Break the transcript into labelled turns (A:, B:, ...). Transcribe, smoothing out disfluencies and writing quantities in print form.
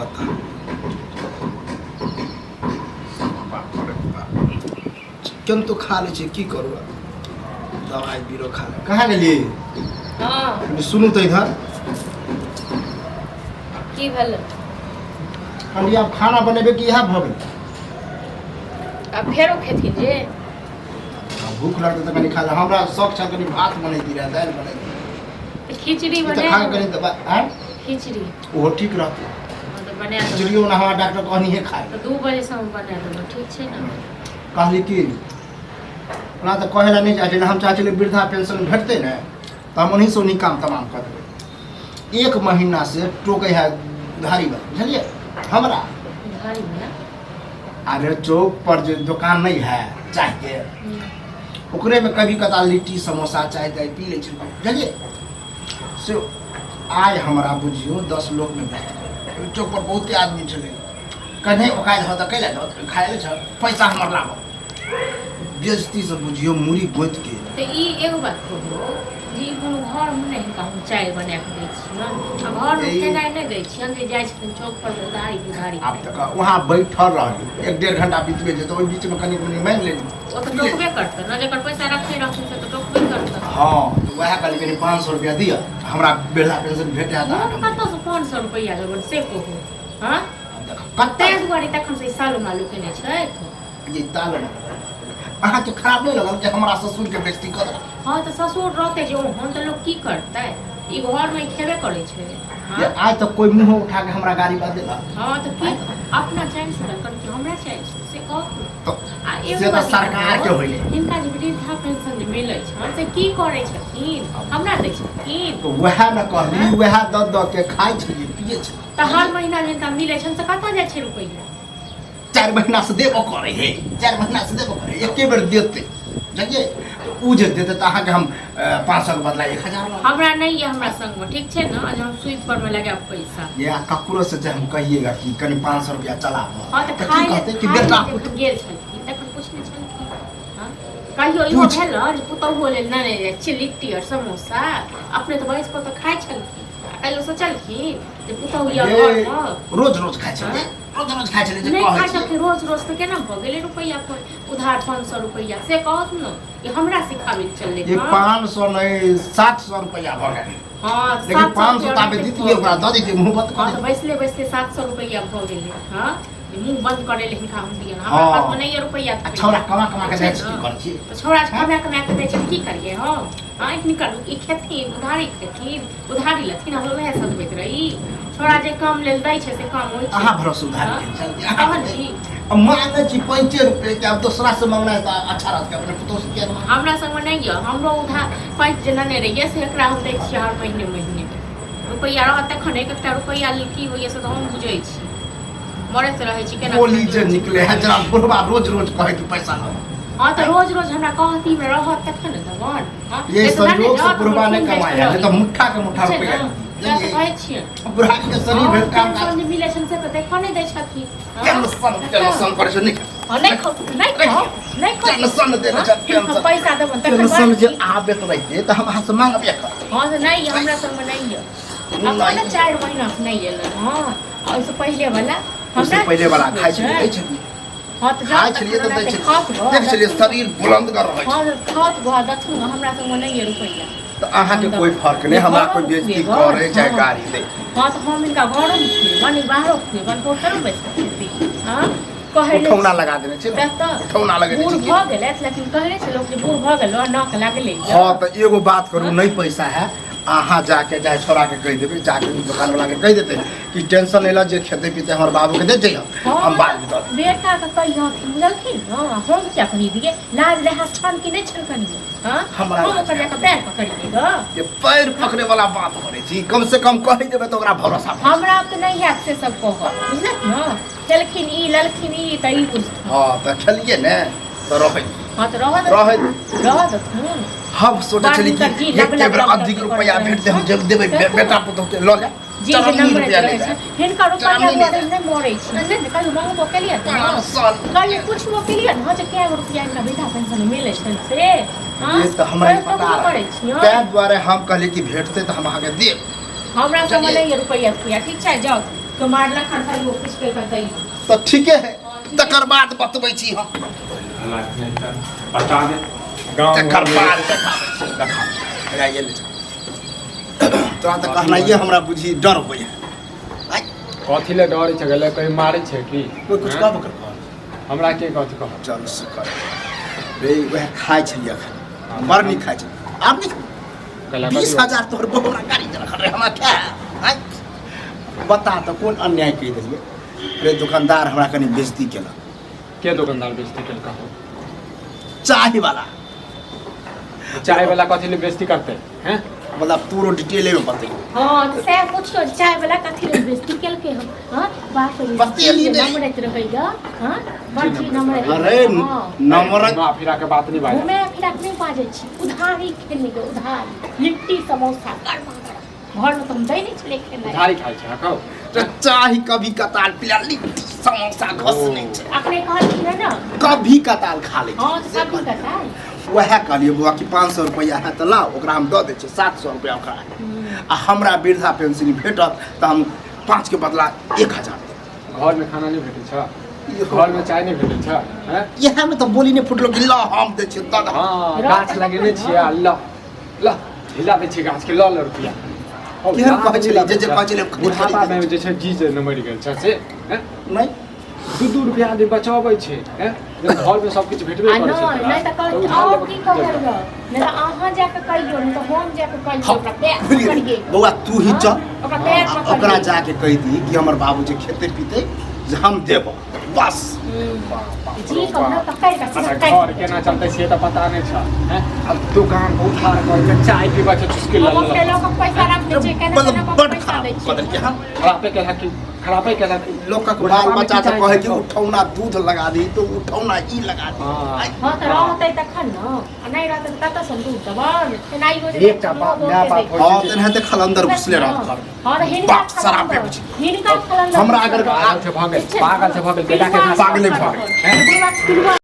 A: लगता चिकन तो खा ले की करू दवाई बीरो खा ले कहाँ गेली
B: हाँ
A: सुनू तो इधर
B: की भेल
A: कहली आब खाना बनेबे कि इएह भऽ गेल
B: अब फेरो खेथिन जे
A: भूख लगतै तऽ कनि खा ले हमरा शौक छै कनि भात बनैती रहे दालि बनैती
B: खिचड़ी
A: ई तऽ
B: बने
A: खा के कनि दबा
B: खिचड़ी
A: ओहो ठीक रहतै
B: हाँ, तो बना दो
A: खिचड़ियो ना हमरा डॉक्टर कहनी है खाए
B: तो 2 बजे से हम बना दो ठीक छै ना
A: कहली कि ओना तऽ कहै लए नहि चाहै छै हम चाहै छलियै वृद्धा पेंशन भेटतै ने तऽ हम ओनही से ओनही काम तमाम कर देबै 1 महीना से टोकै है उधारी बला बुझलिए हमरा
B: भारी में
A: अरे चौक पर जो दुकान नहीं है चाय के ओकरे में कभी कदा लिट्टी समोसा चाय ताय पी ले छै बुझलिए से आय हमरा बुझियो 10 लोग में बैठ चौक पर बहुते आदमी छलै कन्हे ओकाय हो त कैला दो खाय ले छ पैसा हमर लागो बेइज्जती से बुझियो मुड़ी गोत के
B: तो ई एगो बात कहू जी कोनो घर में नहीं कहूँ चाय बना के दै छियन आ घर में खेनाइ नहीं दै छियन जे जाइ छथिन चौक पर उधारी बुधारी
A: आब तक वहाँ बैठल रहली 1-1.5 घंटा बीतबे जे तो ओहि बीच में कनी कनी मांग लेली
B: वो तो टोकबे करते ना जेकर पैसा रखे रहथिन से तो टोकबे करते
A: हाँ तो वह कल कनी 500 रुपया दिया हमरा वृद्धा पेंशन भेटे था
B: कतौ से 500 रुपया देबन से कहू हां
A: कते
B: कते दुआरी तखन से सालो मालू केने छै
A: ये ताल अहाँ के खराब नहीं लगल कि हमरा ससुर के बेइज्जती कर
B: हां तो ससुर रहते जे हम तो लोग की करते ई घर में खेबे करे छै
A: ये आज तक कोई मुंह उठा के हमरा गाड़ी बात देला
B: हां तो की अपना चैन से कर के हमरा चैन से कहू
A: तो
B: आ
A: से तो सरकार के होइले
B: इनका जे वृद्धा पेंशन मिलै छै से की करे छथिन हमरा दै छथिन
A: तो वह न कहली वह द के खाइ छै पिए छै
B: त हर महीना जिनका मिलै छै से कतऽ जाइ छै रुपैया
A: 4 महीना से देबो करे है 4 महीना से देबो करे एके बेर देते जानिए उ जे देते त अहाँ के हम 500 के बदला 1000
B: हमरा नहीं है हमरा संग में ठीक छै ना जो हम स्विच पर में लगाब पैसा
A: या ककरो से जे हम कहिएगा कि कनी 500 रुपया चला दो
B: हां
A: तो
B: त
A: की कहते कि बेटा पुत
B: गेल छलखिन तखन कुछ नहीं छलखिन हां कहियो इहो भेल जे पुतौ बोले नहीं लिट्टी और समोसा अपने तो बैस पर तो खाइ छलखिन कहियो सोचलखिन जे पुतौ या
A: रोज रोज खाइ छै रोज खाइ छै जे
B: नहीं
A: कहै
B: खा
A: छै
B: सकते रोज रोज तो केना भ गेलै रुपैया पर उधार 500 रुपैया से कहत न ये हमरा सिखावे चलले
A: ये 500 नहीं 700 रुपया भ गेल
B: हां
A: लेकिन 500 ताबे दीतिए ओकरा द दीतिए मुंह बंद
B: हां
A: कर
B: तो बैसले बैसले 700 रुपैया भ गेलै हां मुंह बंद करे लेकिन हम दियन हमरा पास में नहीं रुपैया था
A: छौरा कमा कमा के दै छै की कर छी
B: तो छौरा कमा कमा के दै छै की करिए हां हां एक निकल ई खेथिन उधारी खेथिन उधारी लथिन हम वह सब बेच रही छौरा जे काम लेल दै छै से काम होई छै
A: अहाँ भरोसे उधारी खेल
B: अहाँ जी
A: अब मांगे छी 5 रुपए के अब दूसरा से मांगना है तो अच्छा रहत के अपने पुतो से किया
B: हमरा संग में नहीं है हमरो उधार 5 जना ने रहिए से एकरा हम दै छी हर महीने रुपैया रहत तखन एकटा रुपैया की होइए से तो हम बुझै छी मरे से रहै छी केना
A: बोली जे निकले है जरा बुढ़वा रोज रोज कहे कि पैसा लो
B: हां तो रोज रोज हमरा कहती में रहत तखन न दबन हां
A: ये संयोग से बुढ़वा ने कमाया है तो मुट्ठा के मुट्ठा रुपया
B: जब कहै छियै
A: बुढ़ानी के शरीर भेट काम
B: का जे मिले छन से तो देखो नहीं दै छथि
A: टेंशन पर से निकल
B: नहीं
A: टेंशन दे रहा टेंशन
B: पैसा देबन
A: टेंशन जे आबे तो रहिए तो हम से मांगबे कर
B: हां तो नहीं हमरा संग में नहीं है अपना 4 महीना से नहीं एलै हां और से पहले वाला
A: हमसे पहले वाला खाइ छै
B: हां तो
A: खाइ छलिए तो दै छै देख छलिए शरीर बुलंद कर रहै छै
B: हां खात गो दथु हमरा संग में नहीं है रुपैया
A: तो अहाँ के कोई फर्क नहीं हमरा कोई बेइज्जती करे चाहे गाड़ी दे
B: हां तो हम इनका घरों में थे बनी बाहरों थे बन होटल में बैठते हां कहले
A: उठौना लगा देने छै उठौना लगा देने
B: छै भ गेलै लेकिन कहले छै लोग जे बूढ़ भ गेल नाक लागले
A: हां तो एगो बात करू नहीं पैसा है अहाँ जाके चाहे छोरा के कह देबे जाके दुकान वाला के कह देते कि टेंशन लेला जे खेते पीते हमर बाबू के दे जइयो हम बात दे
B: बेटा के कहियो बुझलखिन हां हम क्या कहि दिए लाज रहा छन कि नहीं छन कनियो हां
A: हमरा
B: हम ओकर जाके पैर पकड़िए ग
A: ये पैर पकड़े वाला बात करे छी कम से कम कह देबे तो ओकरा भरोसा
B: हमरा के नहीं है से सब कह बुझलक न चलखिन ई ललखिन ई त ई कुछ
A: हां तो चलिए ने तो रहे
B: हां तो रहत
A: हम सोचे चली कि एक बेर अधिक रुपया भेट दे हम जब देबे बेटा पुतो के ल ले
B: जी जे नंबर रहे छै हिनका रुपया मोरे नहीं मोरे छै नहीं कल मांगबो केलिए कल कुछ वो केलिए न जे के रुपया इनका वृद्धा पेंशन मिले छै से हां
A: ये तो हमरा पता है तै द्वारे हम कहले कि भेटते तो हम आगे देब
B: हमरा सब नहीं रुपया ठीक छै जाओ तो मारला खान खाली वो कुछ के करतै
A: तो ठीके है तकर बाद बतबै छी हम
C: बता दे गाँव
A: तकर बाद देखा ये ले तोरा तऽ कहनाइए हमरा बुझी डर होय है
C: कथी ले डर छै गेले कोई मारै छै की
A: कोई कुछ कहबो कर
C: हमरा के कथी कह
A: चल शुक्र रे वह खाइ छलिए एखन बड़ नीक खाइ छै आब नीक
C: कला
A: 20,000 तोहर बहुना गाड़ी दे रखल रे हमरा क्या है बता तो कौन अन्याय कहि देलिए रे दुकानदार हमरा कनी बेइज्जती केला
C: के दुकानदार बेइज्जती केल कहो
A: चाय वाला
C: चाय वाला कथी ले बेइज्जती करते हैं
A: मतलब पूरा डिटेल में बतै
B: हां तो से पूछियो चाय वाला कथी ले बेइज्जती केल के हम हां बात करी
A: बतेली दे
B: नंबर रहैगा हां बाकी नंबर
A: अरे नंबर
C: ना फिरा के बात नहीं भाई
B: घूमे फिरा के नहीं बाजै छी उधारी खेलने के उधारी लिट्टी समोसा गरमा घर में तुम दही नहीं चले खेला
C: उधारी खाइ छै खाओ
A: तो चाय कभी कताल पिला लिट्टी समोसा घस नहीं छै
B: अपने कहली है ना
A: कभी कताल खा ले
B: हां सब कहता है
A: वह कहलिए बुआ कि 500 रुपया है तो लाओ ओकरा हम दऽ दै छियै 700 रुपया ओकरा आ हमरा वृद्धा पेंशन भेटत तऽ हम 5 के बदला 1000 देब
C: घर में खाना नहीं भेटै छै घर में चाय नहीं भेटै छै हैं
A: इएह में तो बोली नहीं फुटलो कि ला हम दै छियै दादा
C: हां गाछ लगेने छियै ल ढिला दै छियै गाछ के ल रुपया
A: केहन कहै छलै जे कहै छलै
C: बुढ़ापा में जे छै जी जे न मरि गेल छै से हैं
A: नहीं
C: 2 रुपया दे बचाबै छै हैं घर में सब किछ भेटबे
B: आ
C: करै छै
B: नहीं तो कह आओ की कहलगा नहीं तो अहाँ जाके कहियो नहीं तो हम जाके कहियो ओकरा पैर पकड़िए
A: बौआ तू ही चल
B: ओकरा पैर पकड़
A: ओकरा जाके कहि दी कि हमर बाबूजी खेते पीते जे हम देब बस
B: जी कहना पकड़ के
C: अच्छा
B: सीधा
C: घर केना चलतै से तऽ पता नहि छै हैं अब दुकान उधार करके चाय पीबै छै चुस्की
B: हम
C: ल
B: अपने लोग को पैसा रख दे छै केना केना
A: बड़
B: पैसा
A: खराब
B: दै
A: बदल
B: छै
A: के हम
C: खराबे केला कि खराबे केला कि
A: लोकक बाल बच्चा तऽ कहै कि उठौना दूध लगा दी तो उठौना ई लगा दी
C: हाँ।
B: हां त रहतै तखन न आ नहि रहतै त कतऽ सँ दूध दबान तेनाई हो
C: एकटा बाप माय बाप होइ
A: हां
C: छै
A: तेन हेते खलंदर घुसले रहत घर
B: हां हिनका
A: बाप शराब पे कुछ
B: हिनका खलंदर
A: हमरा अगर
C: पागल छै भऽ गेल बेटा के
A: पागले भऽ गेल
C: हैं
B: बुढ़वा